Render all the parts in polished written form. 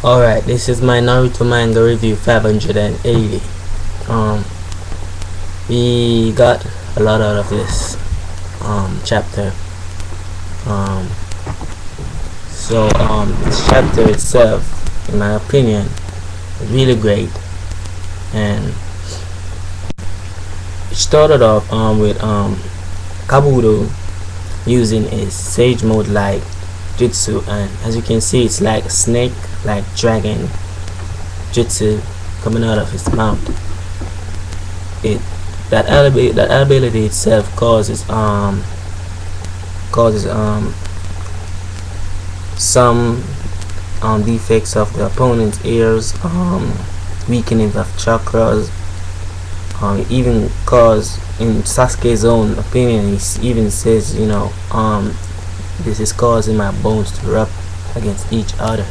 Alright, this is my Naruto manga review 580. We got a lot out of this chapter. This chapter itself, in my opinion, is really great, and it started off with Kabuto using his Sage Mode like jutsu, and as you can see, it's like a snake, like dragon jutsu coming out of his mouth. That ability itself causes some defects of the opponent's ears, weakening of chakras. Even cause, in Sasuke's own opinion, he even says, this is causing my bones to rub against each other.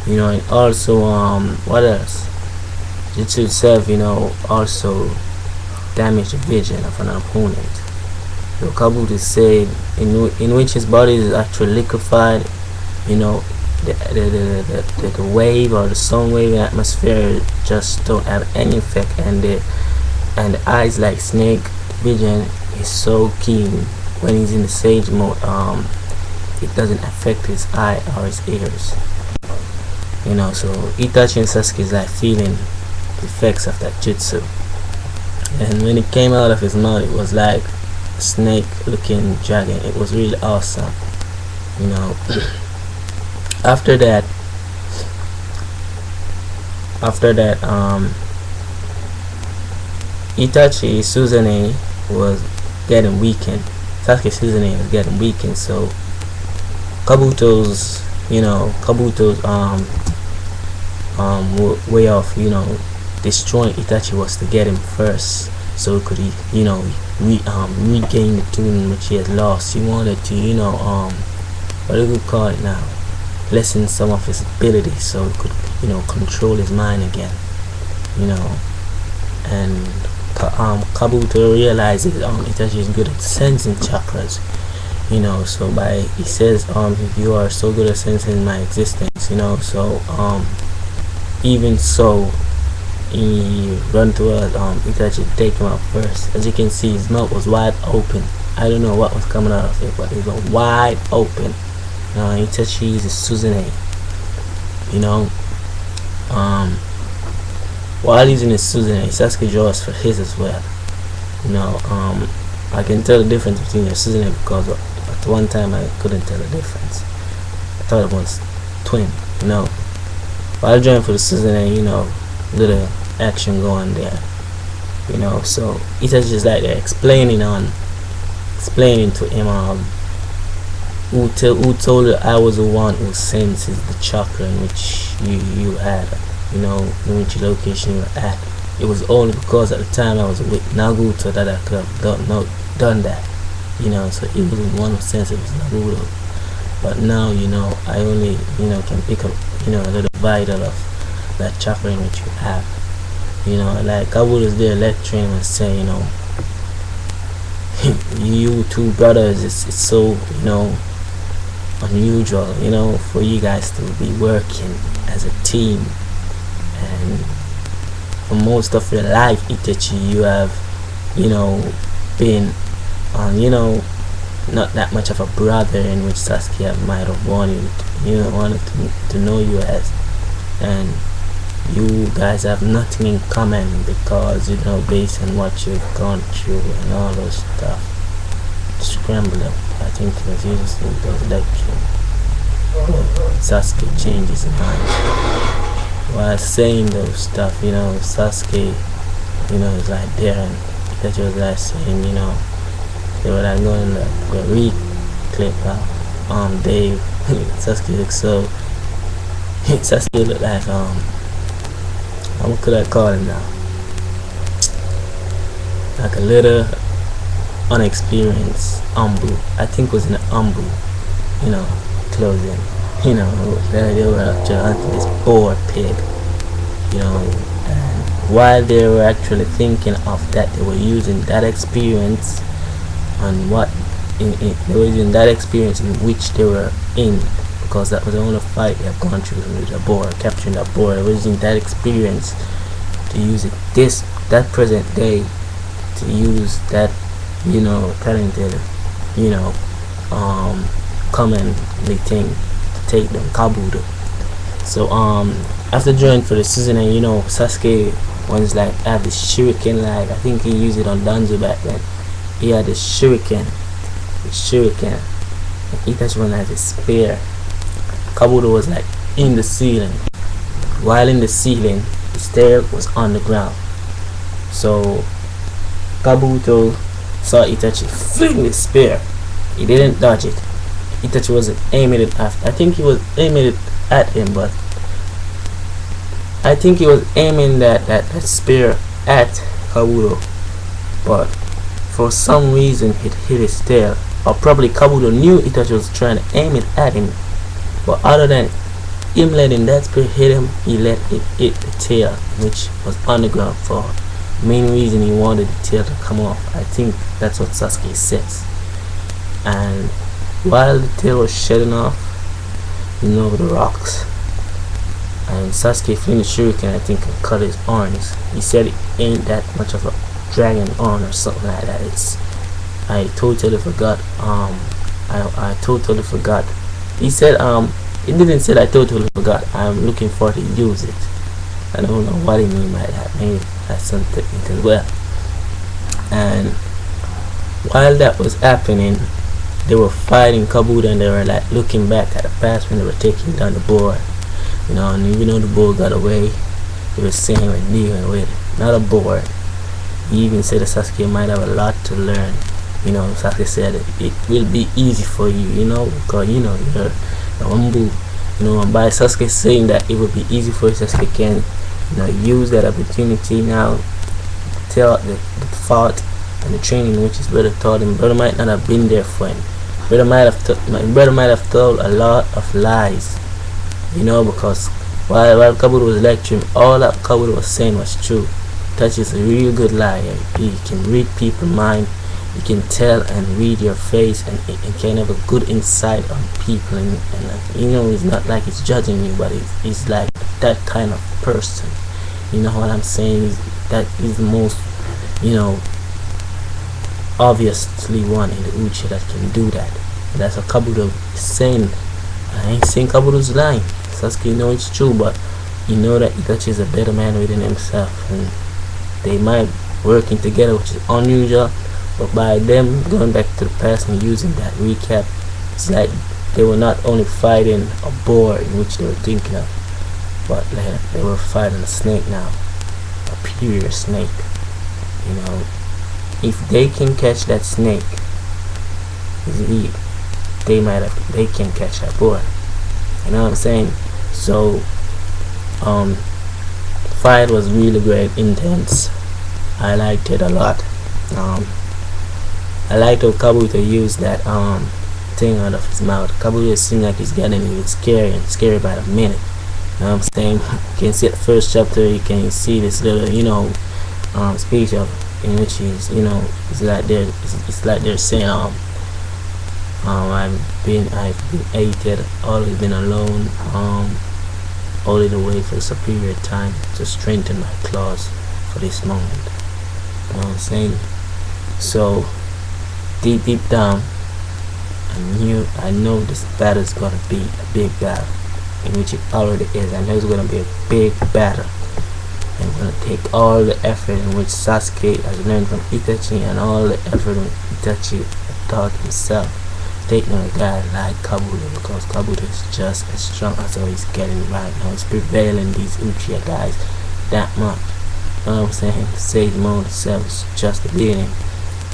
And also, what else? Jutsu itself, also damage the vision of an opponent. Kabuto said, in which his body is actually liquefied. The wave or the sound wave atmosphere just don't have any effect, and the eyes, like snake vision, is so keen when he's in the Sage Mode. It doesn't affect his eye or his ears. So Itachi and Sasuke is like feeling the effects of that jutsu, and when it came out of his mouth, it was like a snake looking dragon. It was really awesome. After that, Itachi Suzune was getting weakened. Sasuke Suzune was getting weakened, so Kabuto's way of destroying Itachi was to get him first, so could he regain the tune which he has lost. He wanted to what do we call it now, lessen some of his abilities, so he could control his mind again. And Kabuto realizes Itachi is good at sensing chakras. So he says, you are so good at sensing my existence, so even so, he run towards Itachi to take him out first. As you can see, his mouth was wide open. I don't know what was coming out of it, but it was wide open. Itachi is a Suzune. While he's in his Suzune, Sasuke draws for his as well. I can tell the difference between your Suzune, because at one time I couldn't tell the difference. I thought it was twin. While drawing for the Suzune, little action going there. So Itachi is like they're explaining to him who told you I was the one who senses the chakra in which you had, in which location you were at. It was only because at the time I was with Naruto that I could have done that. So it wasn't one who sensed it was Naruto. But now, I only, can pick up, a little vital of that chakra in which you have. Like Kabuto is there lecturing and saying, you two brothers, it's so, unusual, for you guys to be working as a team, and for most of your life, Itachi, you have, been not that much of a brother in which Sasuke might have wanted to know you as, and you guys have nothing in common, because based on what you've gone through and all those stuff. Scramble up, I think it was using those lectures. Sasuke changed his mind while saying those stuff. Sasuke is like there, and Itachi was like saying, they were like going the re-clip Dave. Sasuke looked so Sasuke looked like what could I call him now? Like a little unexperienced Umbu. I think it was in the Umbu, clothing. They were actually hunting this boar pig, and while they were actually thinking of that, they were using that experience on what they were using that experience in which they were in because that was the only fight he had gone through with the board, capturing that board. Using that experience to use it that present day, to use that, you know, talented, you know, commonly thing to take them kabuto. So after joining for the season, and you know, Sasuke was like have this shuriken, like I think he used it on Danzo back then. He had this shuriken, and Itachi one had a spear. Kabuto was like in the ceiling. While in the ceiling, the stair was on the ground. So Kabuto saw Itachi fling the spear. He didn't dodge it. Itachi wasn't aiming it after. I think he was aiming it at him, but I think he was aiming that spear at Kabuto, but for some reason it hit his tail. Or probably Kabuto knew Itachi was trying to aim it at him, but other than him letting that spear hit him, he let it hit the tail, which was on the ground. For main reason he wanted the tail to come off. I think that's what Sasuke says. And while the tail was shedding off, you know, the rocks, and Sasuke finished shuriken, I think, and cut his horns. He said it ain't that much of a dragon horn or something like that. I totally forgot. I totally forgot. He said he didn't say I totally forgot. I'm looking forward to use it. I don't know what he mean by that. Maybe that's some technical. Well, and while that was happening, they were fighting Kabuto, and they were like looking back at the past when they were taking down the board. You know, and even though the board got away, they were saying we're dealing with not a board. He even said that Sasuke might have a lot to learn. You know, Sasuke said it will be easy for you, you know, because you know you're humble. You know, and by Sasuke saying that it will be easy for you, Sasuke can, you know, use that opportunity now. Tell the thought and the training which his brother taught him. Brother might not have been there for him. Brother might have told a lot of lies, you know, because while Kabuto was lecturing, all that Kabuto was saying was true. Touch is a real good liar. He can read people's mind. He can tell and read your face, and he can have a good insight on people. And you know, it's not like he's judging you, but he's like that kind of person. You know what I'm saying? That is the most, you know, obviously one in the Uchiha that can do that. And that's what Kabuto is saying. I ain't saying Kabuto's lying. Sasuke know it's true, but you know that Itachi is a better man within himself, and they might working together, which is unusual. But by them going back to the past and using that recap, it's like they were not only fighting a boar in which they were thinking of, but like they were fighting a snake now, a pure snake. You know, if they can catch that snake, they can catch that boar. You know what I'm saying? So fight was really great, intense. I liked it a lot. I liked how Kabuto used that thing out of his mouth. Kabuto seemed like he's getting even scary by the minute. You know what I'm saying? You can see the first chapter, you can see this little, you know, speech of in which he's, you know, it's like they're saying I've been hated, always been alone, only to wait for the superior time to strengthen my claws for this moment. You know what I'm saying? So deep down, I know this battle is gonna be a big battle, in which it already is. I know it's gonna be a big battle, and it's gonna take all the effort in which Sasuke has learned from Itachi, and all the effort in Itachi taught himself, taking on a guy like Kabuto, because Kabuto is just as strong as how he's getting right now. He's prevailing these Uchiha guys that much. You know what I'm saying? Sage mode itself is just the beginning.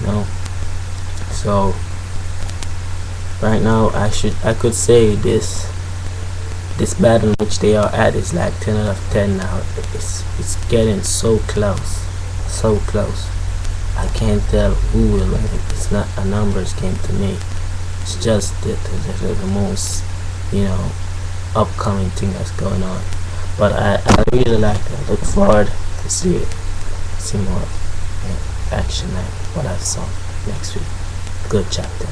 You know. So right now I could say this battle in which they are at is like 10 out of 10 now. It's getting so close. I can't tell who will win. It's not a numbers game to me. It's just the most, you know, upcoming thing that's going on. But I really like it. I look forward to see more action like what I saw next week. Good chapter.